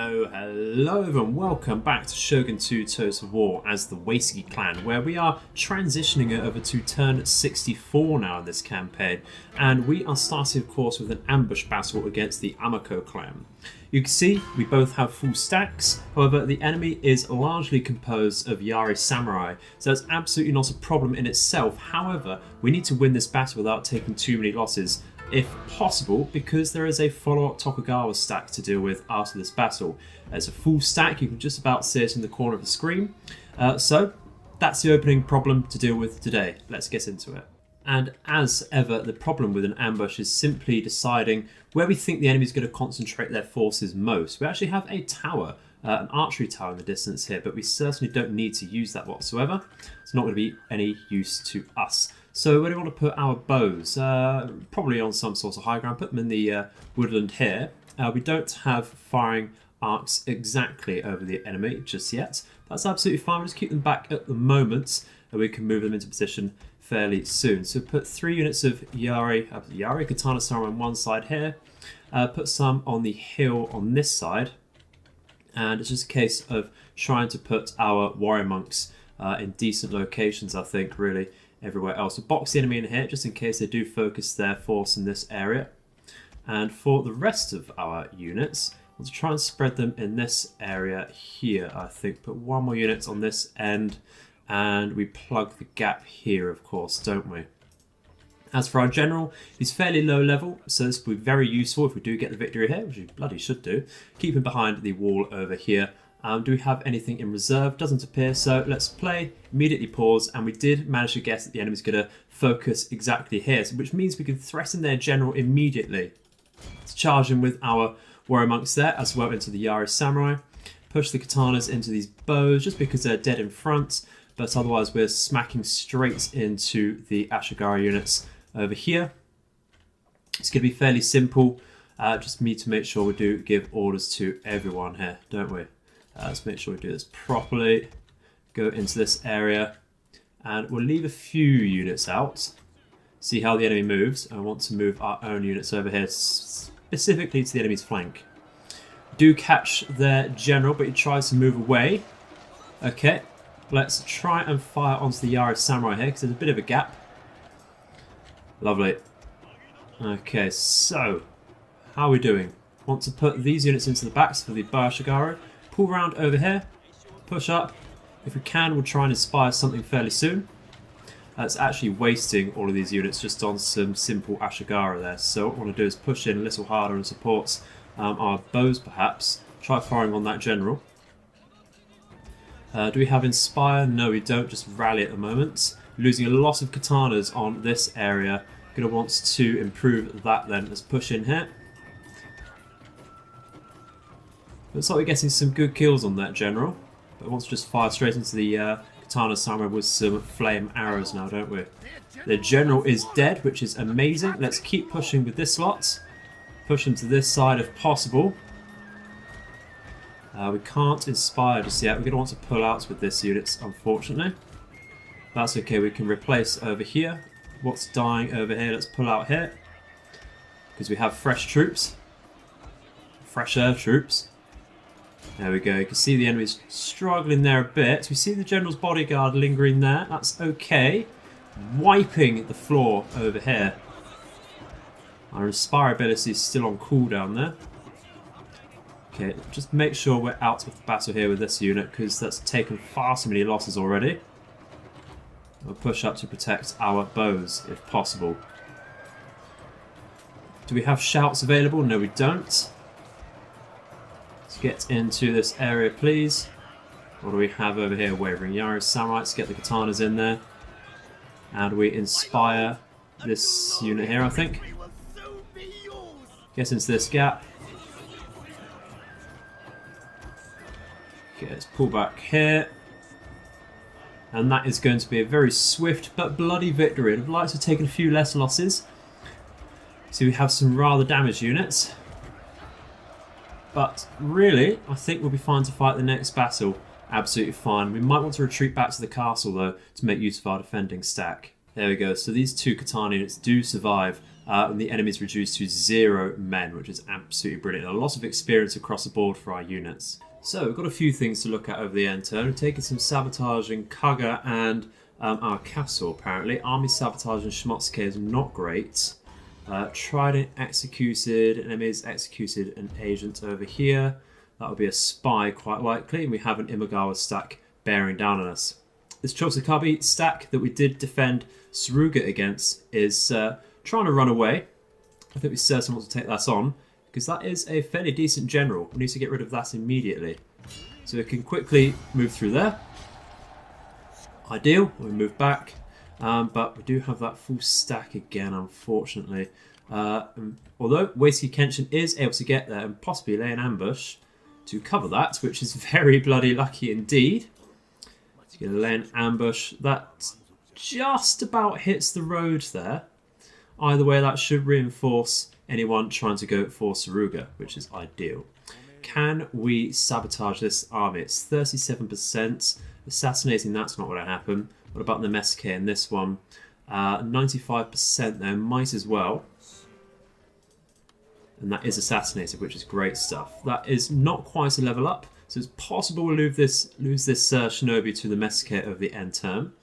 Hello everyone, welcome back to Shogun 2 Total War as the Uesugi clan, where we are transitioning it over to turn 64 now in this campaign, and we are starting of course with an ambush battle against the Amako clan. You can see we both have full stacks, however the enemy is largely composed of Yari samurai, so that's absolutely not a problem in itself. However, we need to win this battle without taking too many losses, if possible, because there is a follow-up Tokugawa stack to deal with after this battle. As a full stack, you can just about see it in the corner of the screen. So that's the opening problem to deal with today. Let's get into it. And as ever, the problem with an ambush is simply deciding where we think the enemy is going to concentrate their forces most. We actually have a tower, an archery tower in the distance here, but we certainly don't need to use that whatsoever. It's not going to be any use to us. So where do we want to put our bows? Probably on some sort of high ground. Put them in the woodland here. We don't have firing arcs exactly over the enemy just yet. That's absolutely fine. We'll just keep them back at the moment, and we can move them into position fairly soon. So put 3 units of Yari Katana Samurai on one side here. Put some on the hill on this side. And it's just a case of trying to put our warrior monks in decent locations, I think, really. Everywhere else. So box the enemy in here just in case they do focus their force in this area. And for the rest of our units, we'll try and spread them in this area here, I think. Put 1 more unit on this end, and we plug the gap here, of course, don't we? As for our general, he's fairly low level, so this will be very useful if we do get the victory here, which we bloody should do. Keep him behind the wall over here. Do we have anything in reserve? Doesn't appear, so let's play, immediately pause, and we did manage to guess that the enemy's going to focus exactly here, which means we can threaten their general immediately. Let's charge him with our warrior monks there, as well into the Yari samurai. Push the katanas into these bows, just because they're dead in front, but otherwise we're smacking straight into the Ashigara units over here. It's going to be fairly simple, just need to make sure we do give orders to everyone here, don't we? Let's make sure we do this properly. Go into this area, and we'll leave a few units out. See how the enemy moves. I want to move our own units over here, specifically to the enemy's flank. Do catch their general, but he tries to move away. Okay, let's try and fire onto the Yari samurai here, because there's a bit of a gap. Lovely. Okay, so how are we doing? Want to put these units into the backs for the Ashigara. Pull round over here, push up. If we can, we'll try and inspire something fairly soon. It's actually wasting all of these units just on some simple Ashigara there. So what I want to do is push in a little harder and support our bows perhaps. Try firing on that general. Do we have inspire? No, we don't, just rally at the moment. Losing a lot of katanas on this area. Going to want to improve that then. Let's push in here. Looks like we're getting some good kills on that general, but wants to just fire straight into the Katana Samurai with some flame arrows now, don't we? The general is dead, which is amazing. Let's keep pushing with this lot. Push him to this side if possible. We can't inspire just yet. We're going to want to pull out with this unit, unfortunately. That's okay, we can replace over here. What's dying over here? Let's pull out here, because we have fresh troops. Fresh air troops. There we go, you can see the enemy's struggling there a bit. We see the general's bodyguard lingering there, that's okay. Wiping the floor over here. Our inspire ability is still on cooldown there. Okay, just make sure we're out of the battle here with this unit, because that's taken far too many losses already. We'll push up to protect our bows if possible. Do we have shouts available? No, we don't. Get into this area, please. What do we have over here? Wavering Yari samurai. Let's get the katanas in there. And we inspire this unit here, I think. Get into this gap. Okay, let's pull back here. And that is going to be a very swift but bloody victory. I'd like to have taken a few less losses. So we have some rather damaged units. But really, I think we'll be fine to fight the next battle. Absolutely fine. We might want to retreat back to the castle, though, to make use of our defending stack. There we go. So these two katana units do survive, and the enemy's reduced to 0 men, which is absolutely brilliant. A lot of experience across the board for our units. So we've got a few things to look at over the end turn. We've taken some sabotage in Kaga and our castle, apparently. Army sabotage in Shimotsuke is not great. Trident executed, enemies executed an agent over here. That would be a spy, quite likely. And we have an Imagawa stack bearing down on us. This Chosakabe stack that we did defend Suruga against is trying to run away. I think we certainly want to take that on, because that is a fairly decent general. We need to get rid of that immediately. So we can quickly move through there. Ideal. We move back. But we do have that full stack again, unfortunately. Although Uesugi Kenshin is able to get there and possibly lay an ambush to cover that, which is very bloody lucky indeed. So you're going to lay an ambush. That just about hits the road there. Either way, that should reinforce anyone trying to go for Suruga, which is ideal. Can we sabotage this army? It's 37%. Assassinating, that's not going to happen. What about the Mesuke in this one? 95% there, might as well. And that is assassinated, which is great stuff. That is not quite a level up, so it's possible we'll lose this shinobi to the Mesuke of the end term.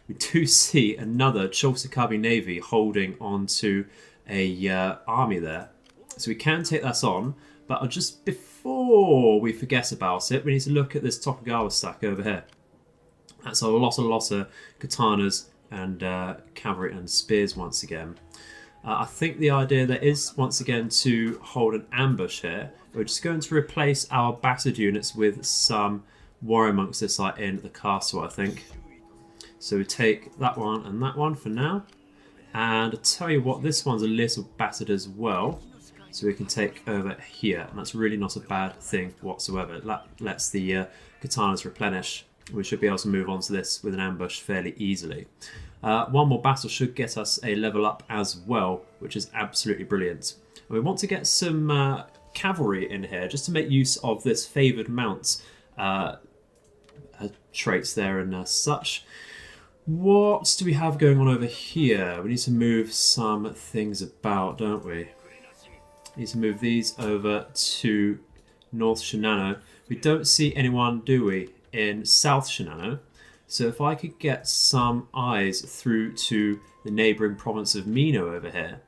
We do see another Chosakabe navy holding onto a army there. So we can take that on, but just before we forget about it, we need to look at this Tokugawa stack over here. That's a lot of katanas and cavalry and spears once again. I think the idea there is once again to hold an ambush here. We're just going to replace our battered units with some warrior monks this side in the castle, I think. So we take that one and that one for now. And I tell you what, this one's a little battered as well. So we can take over here. And that's really not a bad thing whatsoever. That lets the katanas replenish. We should be able to move on to this with an ambush fairly easily. One more battle should get us a level up as well, which is absolutely brilliant. And we want to get some cavalry in here just to make use of this favoured mount traits there and such. What do we have going on over here? We need to move some things about, don't we? We need to move these over to North Shinano. We don't see anyone, do we, in South Shinano? So if I could get some eyes through to the neighbouring province of Mino over here,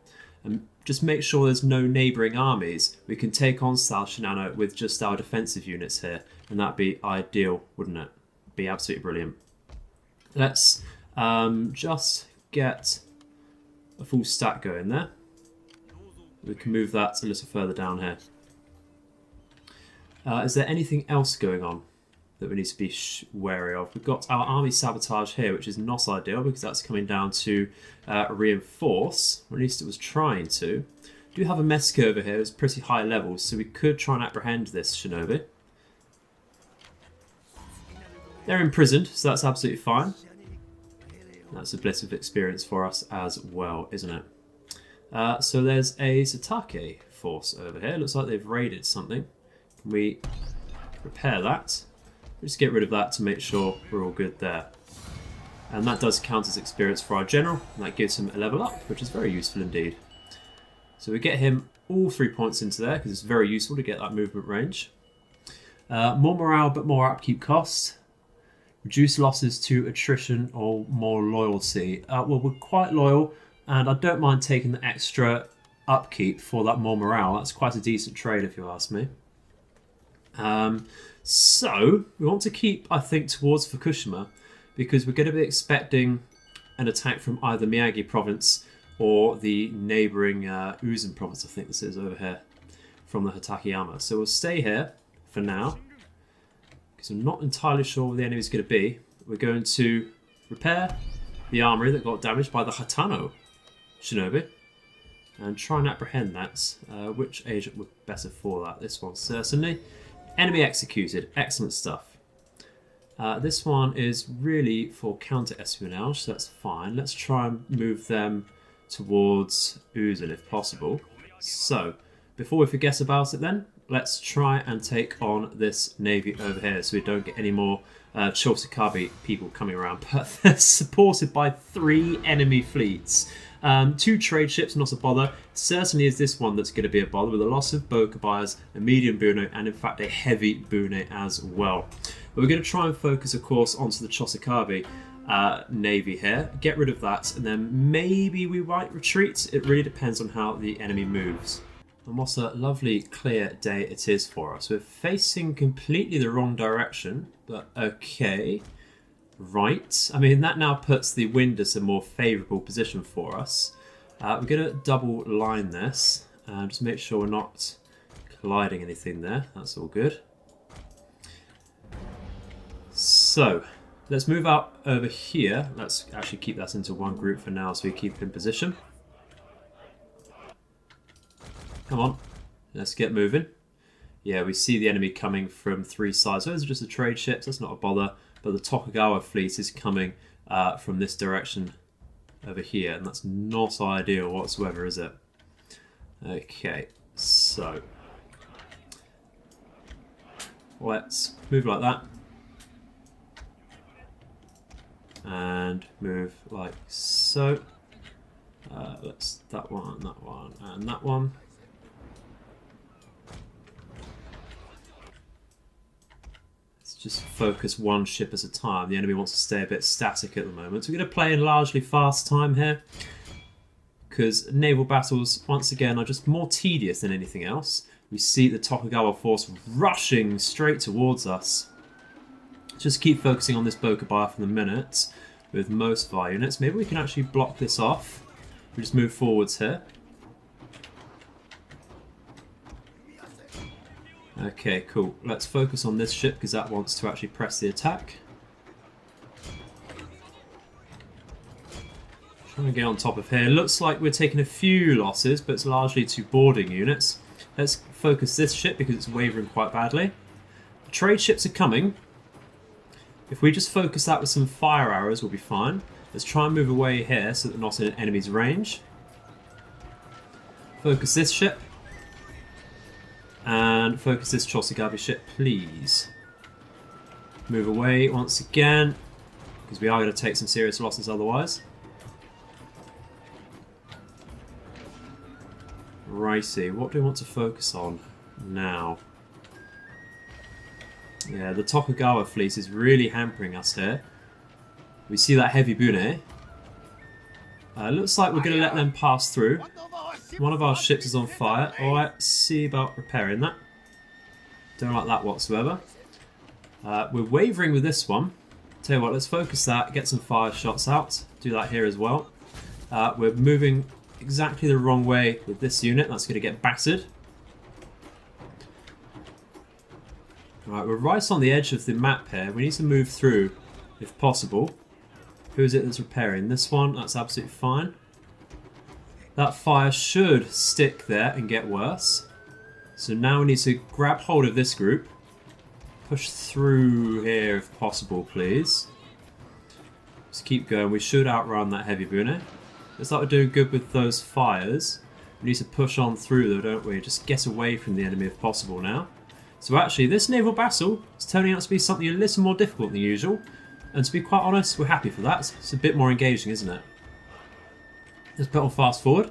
and just make sure there's no neighbouring armies, we can take on South Shinano with just our defensive units here, and that'd be ideal, wouldn't it? Be absolutely brilliant. Let's just get a full stack going there. We can move that a little further down here. Is there anything else going on that we need to be wary of? We've got our army sabotage here, which is not ideal because that's coming down to reinforce, or at least it was trying to. We do have a Mesuke over here, it's pretty high levels, so we could try and apprehend this shinobi. They're imprisoned, so that's absolutely fine. That's a bit of experience for us as well, isn't it? So there's a Satake force over here. Looks like they've raided something. Can we repair that? Just get rid of that to make sure we're all good there. And that does count as experience for our general, and that gives him a level up, which is very useful indeed. So we get him all 3 points into there, because it's very useful to get that movement range. More morale, but more upkeep cost. Reduce losses to attrition or more loyalty. Well, we're quite loyal, and I don't mind taking the extra upkeep for that more morale. That's quite a decent trade, if you ask me. So, we want to keep, I think, towards Fukushima, because we're going to be expecting an attack from either Miyagi province or the neighbouring Uzan province, I think this is over here, from the Hatakeyama. So we'll stay here for now, because I'm not entirely sure where the enemy is going to be. We're going to repair the armory that got damaged by the Hatano shinobi, and try and apprehend that. Which agent would be better for that? This one, certainly. Enemy executed. Excellent stuff. This one is really for counter-espionage, so that's fine. Let's try and move them towards Uzan if possible. So, before we forget about it then, let's try and take on this navy over here so we don't get any more Chosokabe people coming around. But they're supported by 3 enemy fleets. 2 trade ships, not a bother. Certainly is this one that's going to be a bother with a loss of Bokubayas, a medium Bune, and in fact a heavy Bune as well. But we're going to try and focus, of course, onto the Chosokabe navy here. Get rid of that, and then maybe we might retreat. It really depends on how the enemy moves. And what a lovely clear day it is for us. We're facing completely the wrong direction, but okay. Right, I mean that now puts the wind as a more favourable position for us. We're going to double line this and just make sure we're not colliding anything there. That's all good. So let's move out over here. Let's actually keep that into one group for now so we keep it in position. Come on, let's get moving. Yeah, we see the enemy coming from 3 sides. Those are just the trade ships, that's not a bother. But the Tokugawa fleet is coming from this direction over here, and that's not ideal whatsoever, is it? Okay, so let's move like that. And move like so. Let's that one, and that one. Just focus one ship at a time. The enemy wants to stay a bit static at the moment. So we're going to play in largely fast time here, because naval battles, once again, are just more tedious than anything else. We see the Tokugawa force rushing straight towards us. Just keep focusing on this Bokubaya for the minute with most of our units. Maybe we can actually block this off. We just move forwards here. Okay, cool. Let's focus on this ship because that wants to actually press the attack. Trying to get on top of here. Looks like we're taking a few losses, but it's largely to boarding units. Let's focus this ship because it's wavering quite badly. The trade ships are coming. If we just focus that with some fire arrows, we'll be fine. Let's try and move away here so that they're not in an enemy's range. Focus this ship. And focus this Chosokabe ship, please. Move away once again, because we are going to take some serious losses otherwise. Righty, what do we want to focus on now? Yeah, the Tokugawa fleet is really hampering us here. We see that heavy Bune. Looks like we're going to let them pass through. One of our ships is on fire. Alright, see about repairing that. Don't like that whatsoever. We're wavering with this one. Tell you what, let's focus that, get some fire shots out. Do that here as well. We're moving exactly the wrong way with this unit. That's going to get battered. Alright, we're right on the edge of the map here. We need to move through if possible. Who is it that's repairing? This one, that's absolutely fine. That fire should stick there and get worse. So now we need to grab hold of this group. Push through here if possible, please. Just keep going. We should outrun that heavy Bune. Looks like we're doing good with those fires. We need to push on through though, don't we? Just get away from the enemy if possible now. So actually, this naval battle is turning out to be something a little more difficult than usual. And to be quite honest, we're happy for that. It's a bit more engaging, isn't it? Let's put on fast forward.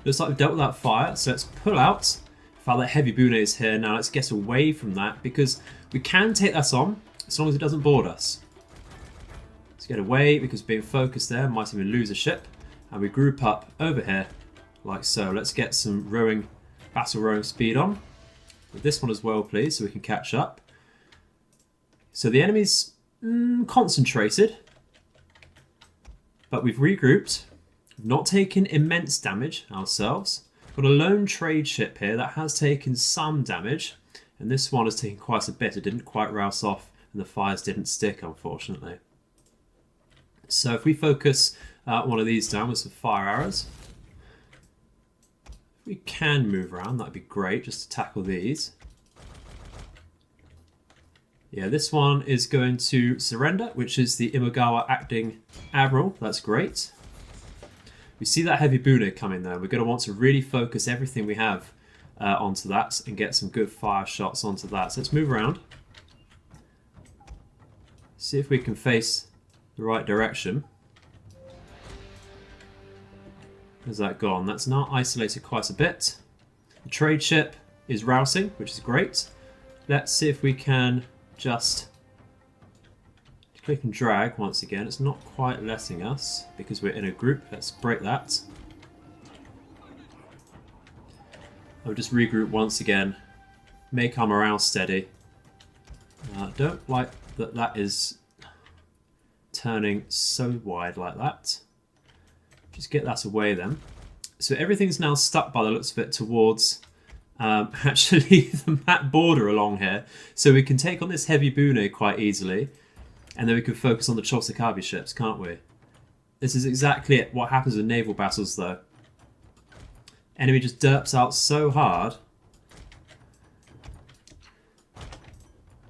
Looks like we've dealt with that fire, so let's pull out. In fact, that heavy Bune is here now. Let's get away from that because we can take that on as long as it doesn't board us. Let's get away because being focused there might even lose a ship. And we group up over here like so. Let's get some rowing, battle rowing speed on. With this one as well, please, so we can catch up. So the enemy's concentrated, but we've regrouped. We've not taken immense damage ourselves. Got a lone trade ship here that has taken some damage, and this one has taken quite a bit. It didn't quite rouse off, and the fires didn't stick, unfortunately. So if we focus one of these down with some fire arrows, if we can move around, that'd be great, just to tackle these. Yeah, this one is going to surrender, which is the Imagawa acting admiral. That's great. We see that heavy Bune coming though. We're going to want to really focus everything we have onto that and get some good fire shots onto that. So let's move around. See if we can face the right direction. Where's that gone? That's now isolated quite a bit. The trade ship is rousing, which is great. Let's see if we can just click and drag once again. It's not quite letting us because we're in a group. Let's break that. I'll just regroup once again. Make our morale steady. Don't like that that is turning so wide like that. Just get that away then. So everything's now stuck by the looks of it towards actually the map border along here. So we can take on this heavy Bune quite easily. And then we can focus on the Chosokabe ships, can't we? This is exactly it. What happens in naval battles though. Enemy just derps out so hard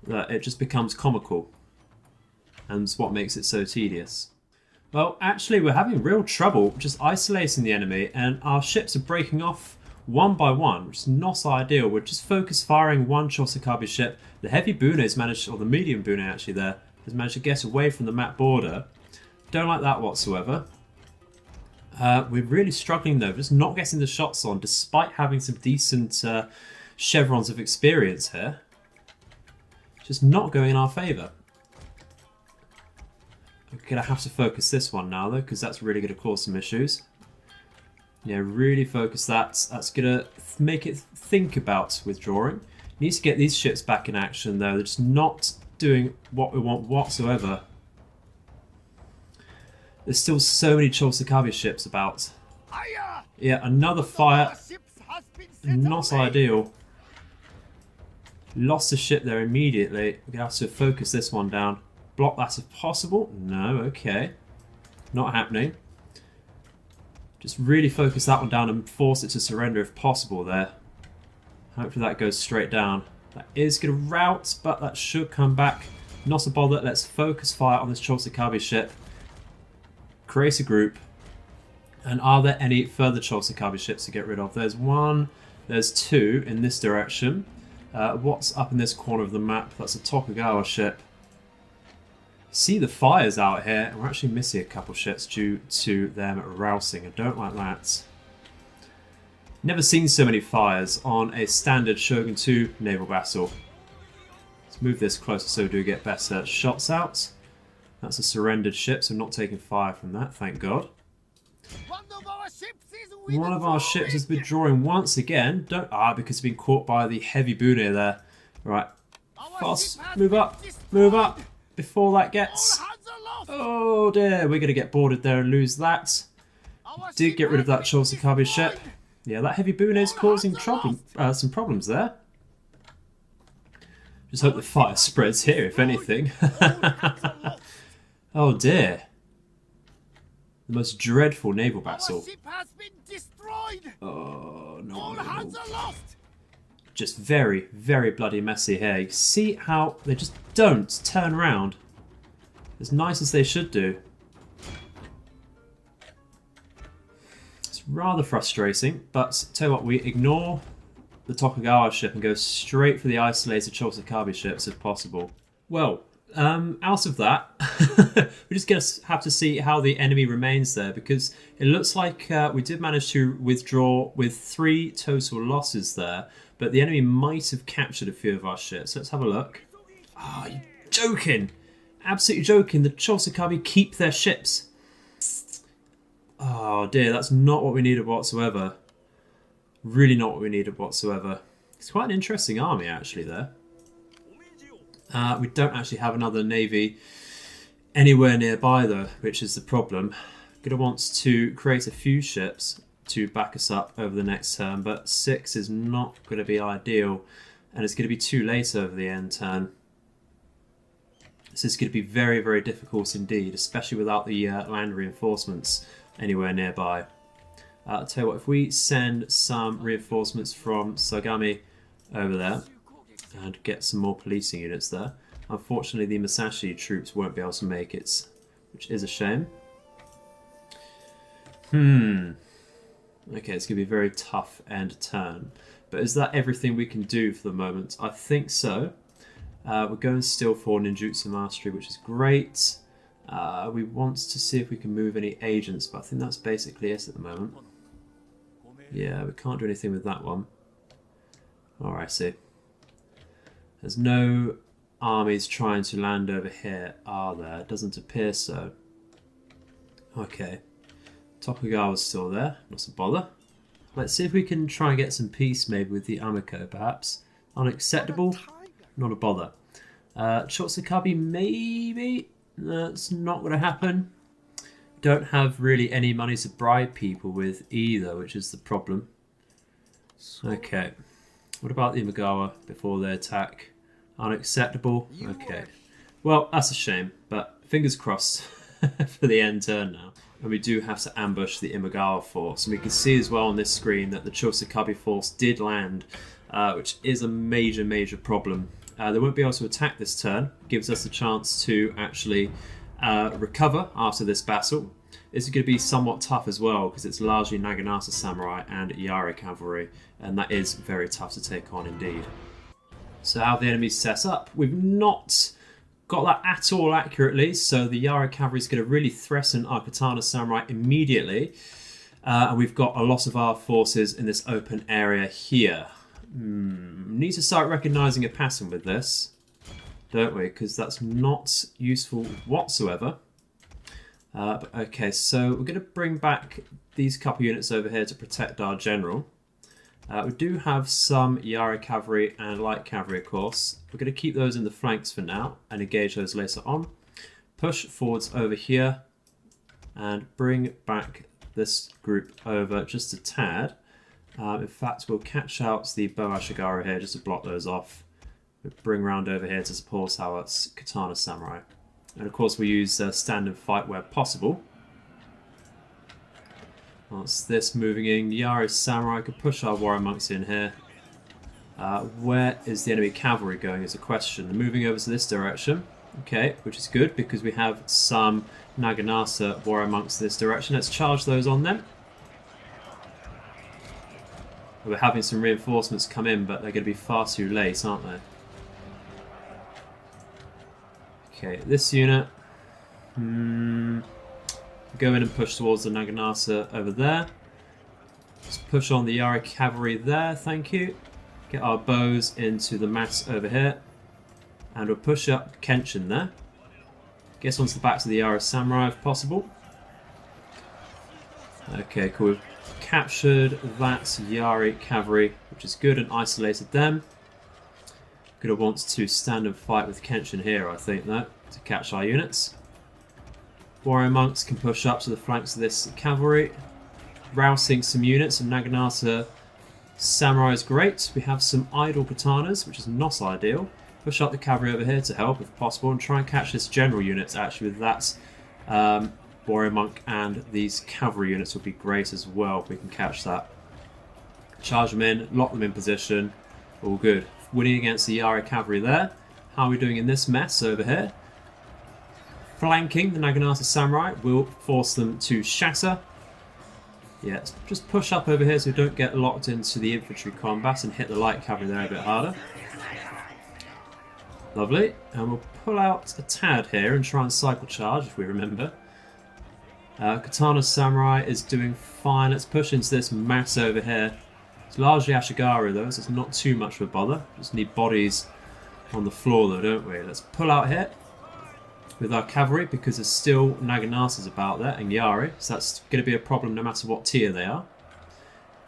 that it just becomes comical. And it's what makes it so tedious. Well, actually we're having real trouble just isolating the enemy, and our ships are breaking off one by one, which is not ideal. We're just focus firing one Chosokabe ship. The heavy Bune has managed, or the medium Bune actually there, has managed to get away from the map border. Don't like that whatsoever. We're really struggling though, just not getting the shots on despite having some decent chevrons of experience here. Just not going in our favour. We're going to have to focus this one now though, because that's really going to cause some issues. Yeah, really focus that. That's going to make it think about withdrawing. Needs to get these ships back in action though. They're just not doing what we want whatsoever. There's still so many Chosokabe ships about. Yeah, another fire. Not ideal. Lost a ship there immediately. We're going to have to focus this one down. Block that if possible. No, okay. Not happening. Just really focus that one down and force it to surrender if possible there. Hopefully that goes straight down. That is going to rout, but that should come back. Not a bother. Let's focus fire on this Chosokabe ship. Create a group. And are there any further Chosokabe ships to get rid of? There's one. There's two in this direction. What's up in this corner of the map? That's a Tokugawa ship. See the fires out here, and we're actually missing a couple ships due to them rousing. I don't like that. Never seen so many fires on a standard Shogun 2 naval battle. Let's move this closer so we do get better shots out. That's a surrendered ship, so I'm not taking fire from that, thank God. One of our ships is withdrawing once again. Because it's been caught by the heavy Bune there. Right, fast, move up, before that gets... Oh dear, we're going to get boarded there and lose that. Did get rid of that Chosokabe ship. Yeah, that heavy Bune is causing some problems there. Just hope the fire spreads here, if anything. Oh dear. The most dreadful naval battle. Oh, no. Just very, very bloody messy here. You see how they just don't turn around as nice as they should do. It's rather frustrating, but tell you what, we ignore the Tokugawa ship and go straight for the isolated Chosokabe ships if possible. Well, out of that, we're just going to have to see how the enemy remains there, because it looks like we did manage to withdraw with 3 total losses there, but the enemy might have captured a few of our ships. Let's have a look. Oh, you're joking! Absolutely joking. The Chosokabe keep their ships. Oh dear, that's not what we needed whatsoever. Really not what we needed whatsoever. It's quite an interesting army actually there. We don't actually have another navy anywhere nearby though, which is the problem. Gonna want to create a few ships to back us up over the next turn, but 6 is not going to be ideal, and it's going to be too late over the end turn. This is going to be very, very difficult indeed, especially without the land reinforcements anywhere nearby. I'll tell you what, if we send some reinforcements from Sagami over there and get some more policing units there. Unfortunately, the Musashi troops won't be able to make it, which is a shame. Okay, it's going to be a very tough end turn. But is that everything we can do for the moment? I think so. We're going still for ninjutsu mastery, which is great. We want to see if we can move any agents, but I think that's basically it at the moment. Yeah, we can't do anything with that one. Oh, I see. There's no armies trying to land over here, are there? It doesn't appear so. Okay. Tokugawa's still there, not a bother. Let's see if we can try and get some peace maybe with the Amiko, perhaps. Unacceptable, not a bother. Chotsakabi, maybe? That's not going to happen. Don't have really any money to bribe people with either, which is the problem. Okay. What about the Imagawa before they attack? Unacceptable. Okay. Well, that's a shame, but fingers crossed for the end turn now. And we do have to ambush the Imagawa force. And we can see as well on this screen that the Chotsakabi force did land, which is a major problem. They won't be able to attack this turn. Gives us a chance to actually recover after this battle. This is going to be somewhat tough as well because it's largely Naginata samurai and Yara cavalry, and that is very tough to take on indeed. So how the enemy's set up? We've not got that at all accurately, so the Yara cavalry is going to really threaten our Katana samurai immediately, and we've got a lot of our forces in this open area here. Need to start recognising a pattern with this, don't we? Because that's not useful whatsoever. But okay, so we're going to bring back these couple units over here to protect our general. We do have some Yara cavalry and light cavalry, of course. We're going to keep those in the flanks for now and engage those later on. Push forwards over here and bring back this group over just a tad. In fact, we'll catch out the Bow Ashigara here just to block those off. We'll bring round over here to support our Katana Samurai. And of course we'll use stand and fight where possible. What's this moving in? Yara Samurai could push our warrior monks in here. Where is the enemy cavalry going is a question. They're moving over to this direction. Okay, which is good because we have some Naginata warrior monks in this direction. Let's charge those on them. We're having some reinforcements come in, but they're going to be far too late, aren't they? Okay, this unit. Go in and push towards the Naginata over there. Let's push on the Yara cavalry there, thank you. Get our bows into the mass over here. And we'll push up Kenshin there. Get onto the backs of the Yara samurai if possible. Okay, cool. We've captured that Yari cavalry, which is good, and isolated them. Gonna want to stand and fight with Kenshin here, I think, though, to catch our units. Warrior monks can push up to the flanks of this cavalry, rousing some units, and Naginata samurai is great. We have some idle katanas, which is not ideal. Push up the cavalry over here to help if possible, and try and catch this general unit actually with that warrior monk, and these cavalry units would be great as well if we can catch that. Charge them in, lock them in position, all good. Winning against the Yara cavalry there. How are we doing in this mess over here? Flanking the Naginata samurai will force them to shatter. Yeah, let's just push up over here so we don't get locked into the infantry combat and hit the light cavalry there a bit harder. Lovely. And we'll pull out a tad here and try and cycle charge if we remember. Katana Samurai is doing fine. Let's push into this mass over here. It's largely Ashigaru though, so it's not too much of a bother. Just need bodies on the floor though, don't we? Let's pull out here with our cavalry because there's still Naginatas about there and Yari, so that's going to be a problem no matter what tier they are.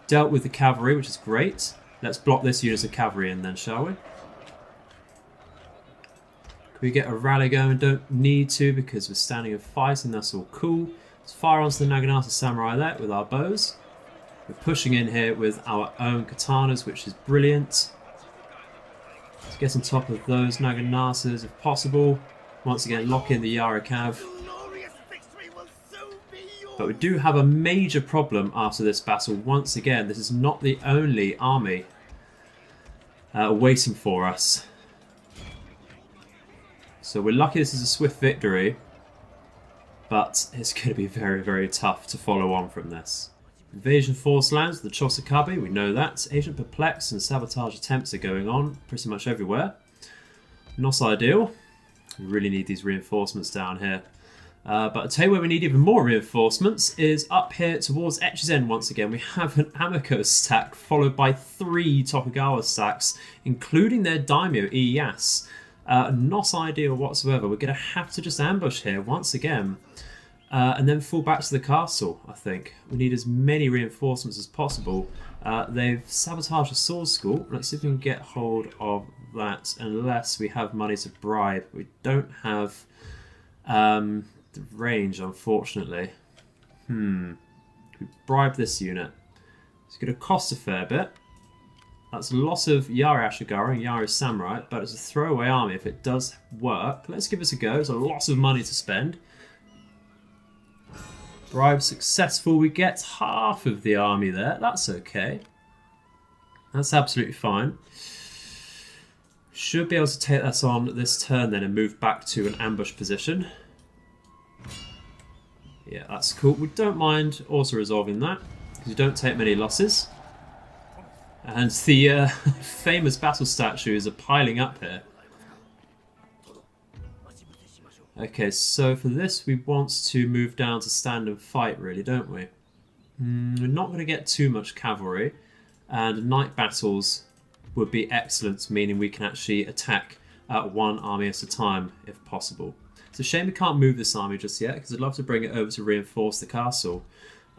Dealt with the cavalry, which is great. Let's block this unit of cavalry in then, shall we? Can we get a rally going? Don't need to because we're standing and fighting, that's all cool. Let's fire onto the Naginata Samurai there with our bows. We're pushing in here with our own katanas, which is brilliant. Let's get on top of those Naginatas if possible. Once again, lock in the Yara Cav. But we do have a major problem after this battle. Once again, this is not the only army waiting for us. So we're lucky this is a swift victory, but it's going to be very, very tough to follow on from this. Invasion force lands with the Chosokabe, we know that. Agent Perplex and sabotage attempts are going on pretty much everywhere. Not ideal. We really need these reinforcements down here. But I'll tell you where we need even more reinforcements is up here towards Echizen once again. We have an Amiko stack followed by 3 Tokugawa stacks, including their daimyo Ieyasu. Not ideal whatsoever. We're going to have to just ambush here once again. And then fall back to the castle, I think. We need as many reinforcements as possible. They've sabotaged the sword school. Let's see if we can get hold of that, unless we have money to bribe. We don't have the range, unfortunately. We bribe this unit. It's going to cost a fair bit. That's a lot of Yari Ashigaru and Yari Samurai, but it's a throwaway army if it does work. Let's give it a go. There's a lot of money to spend. Bribe successful. We get half of the army there. That's okay. That's absolutely fine. Should be able to take that on this turn then and move back to an ambush position. Yeah, that's cool. We don't mind also resolving that because we don't take many losses. And the famous battle statues are piling up here. Okay, so for this we want to move down to stand and fight really, don't we? We're not going to get too much cavalry, and night battles would be excellent, meaning we can actually attack one army at a time if possible. It's a shame we can't move this army just yet, because I'd love to bring it over to reinforce the castle,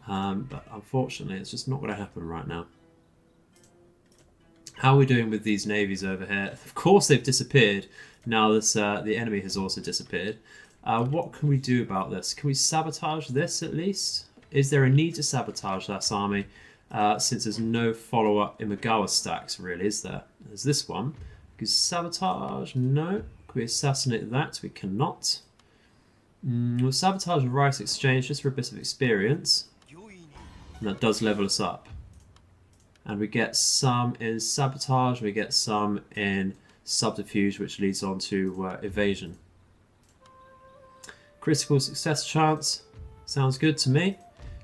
but unfortunately it's just not going to happen right now. How are we doing with these navies over here? Of course they've disappeared. Now this, the enemy has also disappeared. What can we do about this? Can we sabotage this at least? Is there a need to sabotage that army? Since there's no follow-up Imagawa stacks, really, is there? There's this one. Because sabotage, no. Can we assassinate that? We cannot. We'll sabotage a rice exchange just for a bit of experience. And that does level us up. And we get some in sabotage, we get some in subterfuge, which leads on to evasion. Critical success chance. Sounds good to me.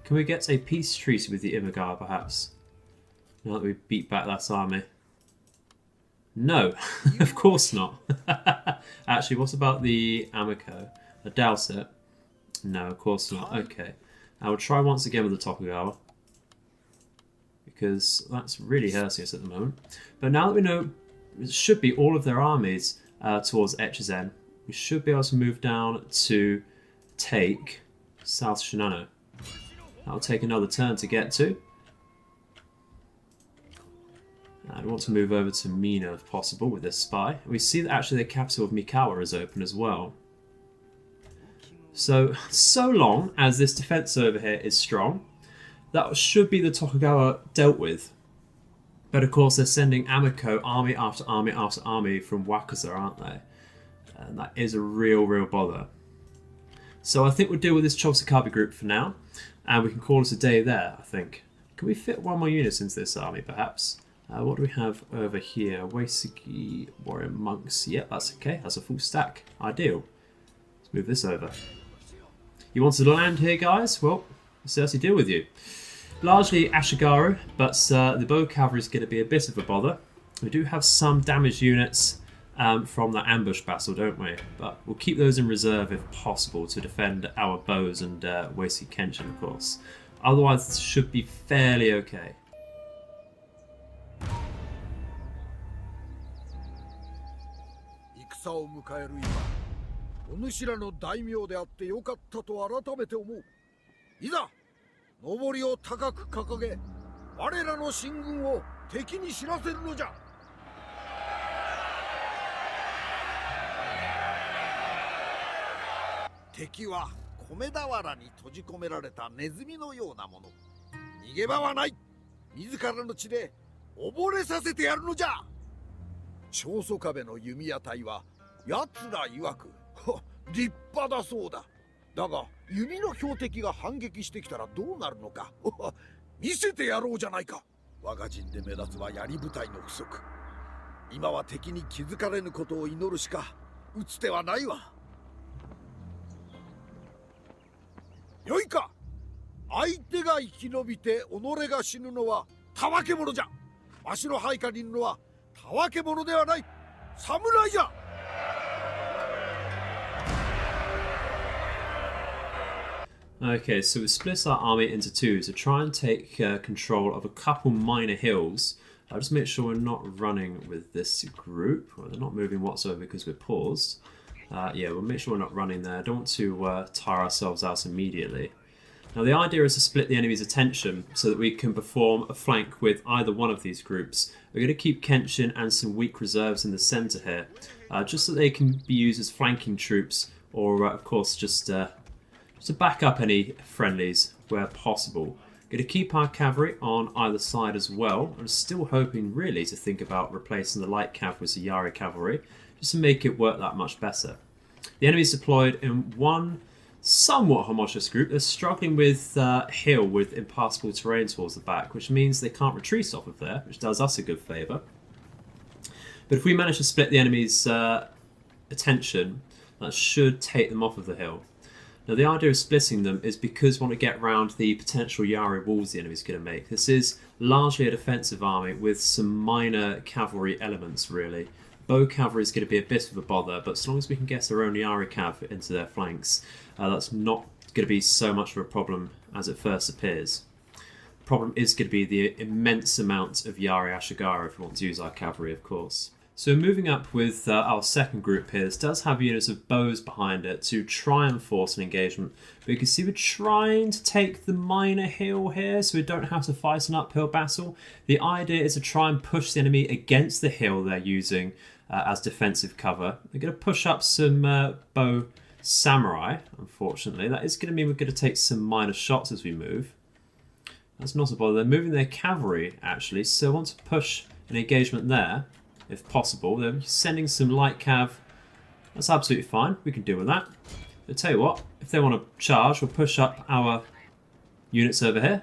Can we get a peace treaty with the Imagawa, perhaps? Now that we beat back that army. No, of course not. Actually, what about the Amiko? I doubt it. No, of course not. Okay. I will try once again with the Tokugawa, because that's really hurting us at the moment. But now that we know it should be all of their armies towards Echizen, we should be able to move down to take South Shinano. That'll take another turn to get to. I want to move over to Mina if possible with this spy. We see that actually the capital of Mikawa is open as well. So long as this defense over here is strong, that should be the Tokugawa dealt with. But of course they're sending Amiko army after army after army from Wakaza, aren't they? And that is a real bother. So I think we'll deal with this Chosokabe group for now. And we can call it a day there, I think. Can we fit one more unit into this army, perhaps? What do we have over here? Uesugi Warrior Monks. Yep, that's okay. That's a full stack. Ideal. Let's move this over. You wanted to land here, guys? Well, we'll certainly deal with you. Largely Ashigaru, but the bow cavalry is going to be a bit of a bother. We do have some damaged units from that ambush battle, don't we? But we'll keep those in reserve if possible to defend our bows and Uesugi Kenshin, of course. Otherwise, it should be fairly okay. 相手が生き延びて己が死ぬのはたわけ者じゃ。わしの配下にいるのはたわけ者ではない侍じゃ。Okay, so we split our army into two to try and take control of a couple minor hills. I'll just make sure we're not running with this group. Well, they're not moving whatsoever because we're paused. Yeah, we'll make sure we're not running there. I don't want to tire ourselves out immediately. Now the idea is to split the enemy's attention so that we can perform a flank with either one of these groups. We're going to keep Kenshin and some weak reserves in the centre here, just so they can be used as flanking troops, or of course just to back up any friendlies where possible. Going to keep our cavalry on either side as well. I'm still hoping really to think about replacing the light cav with the Yari cavalry, just to make it work that much better. The enemy's deployed in one somewhat homogeneous group. They're struggling with hill with impassable terrain towards the back, which means they can't retreat off of there, which does us a good favour. But if we manage to split the enemy's attention, that should take them off of the hill. Now the idea of splitting them is because we want to get around the potential Yari walls the enemy's going to make. This is largely a defensive army with some minor cavalry elements really. Bow cavalry is going to be a bit of a bother, but as long as we can get our own Yari cav into their flanks, that's not going to be so much of a problem as it first appears. The problem is going to be the immense amount of Yari Ashigara if we want to use our cavalry, of course. So moving up with our second group here, this does have units of bows behind it to try and force an engagement. But you can see we're trying to take the minor hill here so we don't have to fight an uphill battle. The idea is to try and push the enemy against the hill they're using as defensive cover. They're going to push up some bow samurai, unfortunately. That is going to mean we're going to take some minor shots as we move. That's not a bother. They're moving their cavalry actually, so I want to push an engagement there. If possible. They're sending some light cav. That's absolutely fine. We can deal with that. But tell you what, if they want to charge, we'll push up our units over here.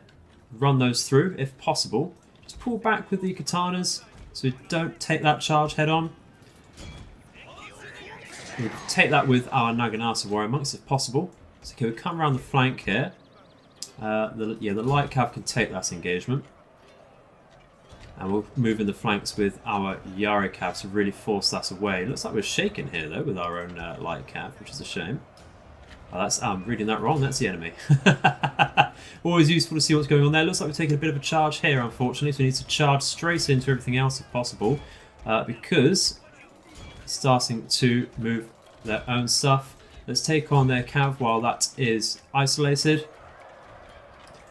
Run those through if possible. Just pull back with the katanas so we don't take that charge head on. We'll take that with our Naginata warrior monks if possible. So okay, we come around the flank here. The light cav can take that engagement. And we'll move in the flanks with our Yari cav to really force that away. It looks like we're shaken here though with our own light cav, which is a shame. Oh, I'm reading that wrong, that's the enemy. Always useful to see what's going on there. Looks like we're taking a bit of a charge here, unfortunately, so we need to charge straight into everything else if possible, because it's starting to move their own stuff. Let's take on their cav while that is isolated.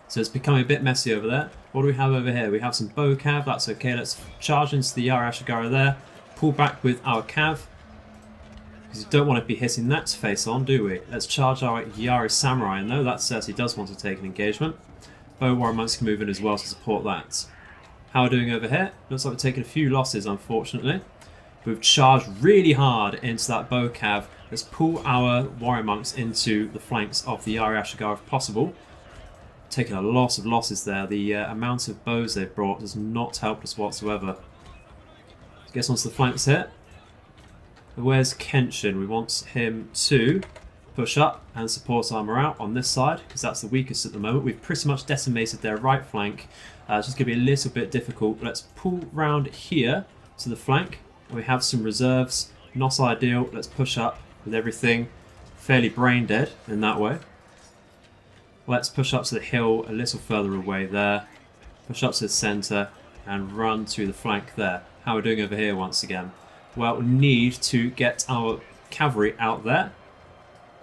So it's becoming a bit messy over there. What do we have over here? We have some bow cav, that's okay. Let's charge into the Yari Ashigara there. Pull back with our cav. Because we don't want to be hitting that face on, do we? Let's charge our Yari Samurai in though. That certainly does want to take an engagement. Bow warrior monks can move in as well to support that. How are we doing over here? Looks like we're taking a few losses, unfortunately. We've charged really hard into that bow cav. Let's pull our warrior monks into the flanks of the Yari Ashigara if possible. Taking a lot of losses there. The amount of bows they've brought has not helped us whatsoever. Let's get onto the flanks here. Where's Kenshin? We want him to push up and support our morale on this side because that's the weakest at the moment. We've pretty much decimated their right flank. It's just going to be a little bit difficult. Let's pull round here to the flank. We have some reserves. Not ideal. Let's push up with everything fairly brain dead in that way. Let's push up to the hill a little further away there. Push up to the centre and run to the flank there. How are we doing over here once again? Well, we need to get our cavalry out there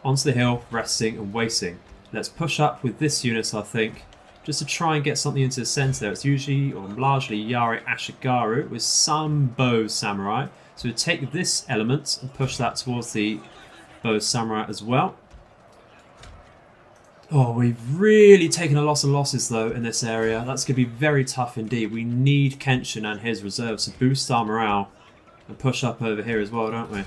onto the hill, resting and waiting. Let's push up with this unit, I think, just to try and get something into the centre there. It's usually or largely Yari Ashigaru with some bow samurai. So we take this element and push that towards the bow samurai as well. Oh, we've really taken a lot of losses though in this area. That's going to be very tough indeed. We need Kenshin and his reserves to boost our morale and push up over here as well, don't we?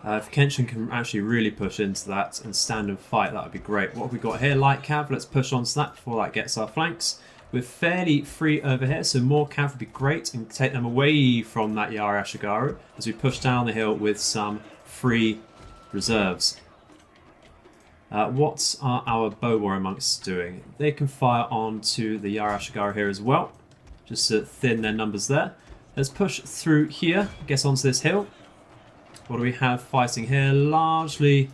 If Kenshin can actually really push into that and stand and fight, that would be great. What have we got here? Light cav. Let's push onto that before that gets our flanks. We're fairly free over here, so more cav would be great and take them away from that Yari Ashigaru as we push down the hill with some free reserves. What are our bow warrior monks doing? They can fire onto the Yarashigara here as well, just to thin their numbers there. Let's push through here, get onto this hill. What do we have fighting here? Largely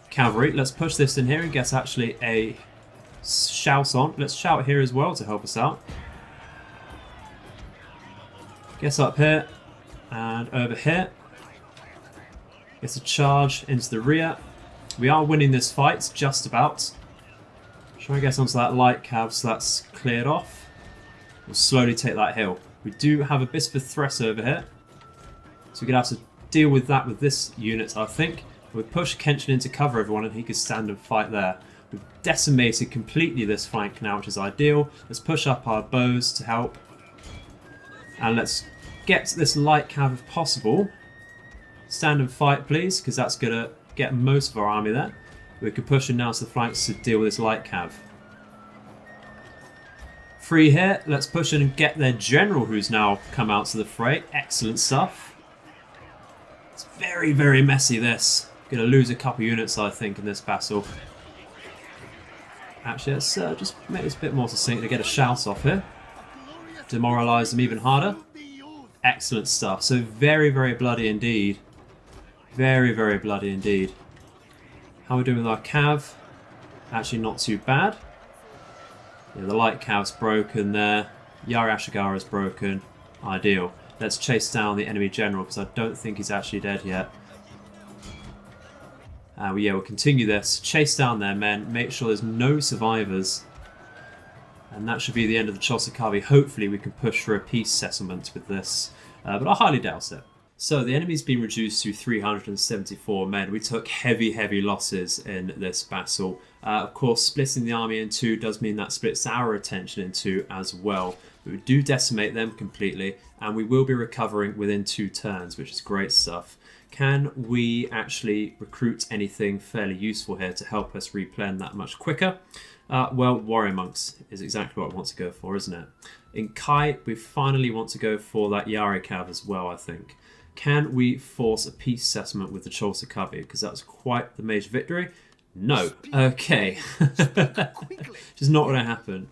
cavalry. Let's push this in here and get actually a shout on. Let's shout here as well to help us out. Get up here and over here. Get a charge into the rear. We are winning this fight, just about. Try and get onto that light cav so that's cleared off. We'll slowly take that hill. We do have a bit of a threat over here, so we're going to have to deal with that with this unit, I think. We'll push Kenshin into cover everyone and he could stand and fight there. We've decimated completely this flank now, which is ideal. Let's push up our bows to help. And let's get this light cav if possible. Stand and fight, please, because that's going to get most of our army there. We can push in now to the flanks to deal with this light cav. Free here. Let's push in and get their general, who's now come out to the fray. Excellent stuff. It's very, very messy, this. Going to lose a couple units, I think, in this battle. Actually, let's just make this a bit more succinct to get a shout off here. Demoralise them even harder. Excellent stuff. So very, very bloody indeed. Very, very bloody indeed. How are we doing with our cav? Actually not too bad. Yeah, the light cav's broken there. Yarashigara's broken. Ideal. Let's chase down the enemy general because I don't think he's actually dead yet. We'll continue this. Chase down their men. Make sure there's no survivors. And that should be the end of the Chosokabe. Hopefully we can push for a peace settlement with this. But I highly doubt it. So the enemy's been reduced to 374 men. We took heavy, heavy losses in this battle. Of course, splitting the army in two does mean that splits our attention in two as well. But we do decimate them completely, and we will be recovering within 2 turns, which is great stuff. Can we actually recruit anything fairly useful here to help us replen that much quicker? Well, warrior monks is exactly what I want to go for, isn't it? In Kai, we finally want to go for that Yari Cav as well, I think. Can we force a peace settlement with the Chosokabe? Because that was quite the major victory. No. Okay. Which is not going to happen.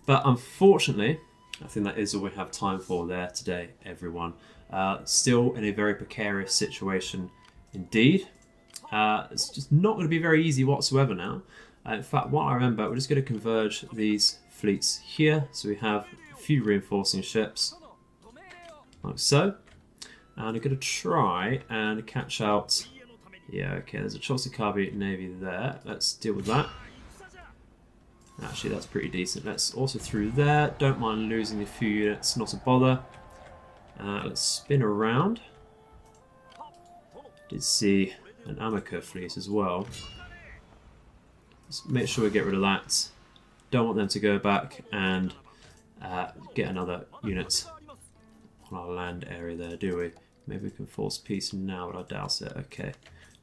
But unfortunately, I think that is all we have time for there today, everyone. Still in a very precarious situation indeed. It's just not going to be very easy whatsoever now. In fact, what I remember, we're just going to converge these fleets here. So we have a few reinforcing ships, like so. And I'm going to try and catch out... Yeah, okay, there's a Chosokabe Navy there. Let's deal with that. Actually, that's pretty decent. Let's also through there. Don't mind losing a few units, not a bother. Let's spin around. Did see an Amako fleet as well. Let's make sure we get rid of that. Don't want them to go back and get another unit on our land area there, do we? Maybe we can force peace now, but I doubt it. Okay,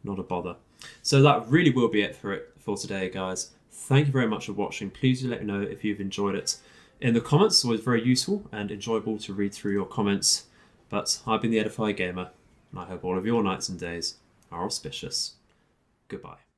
not a bother. So that really will be it for today, guys. Thank you very much for watching. Please do let me know if you've enjoyed it in the comments. It's always very useful and enjoyable to read through your comments. But I've been the Edified Gamer, and I hope all of your nights and days are auspicious. Goodbye.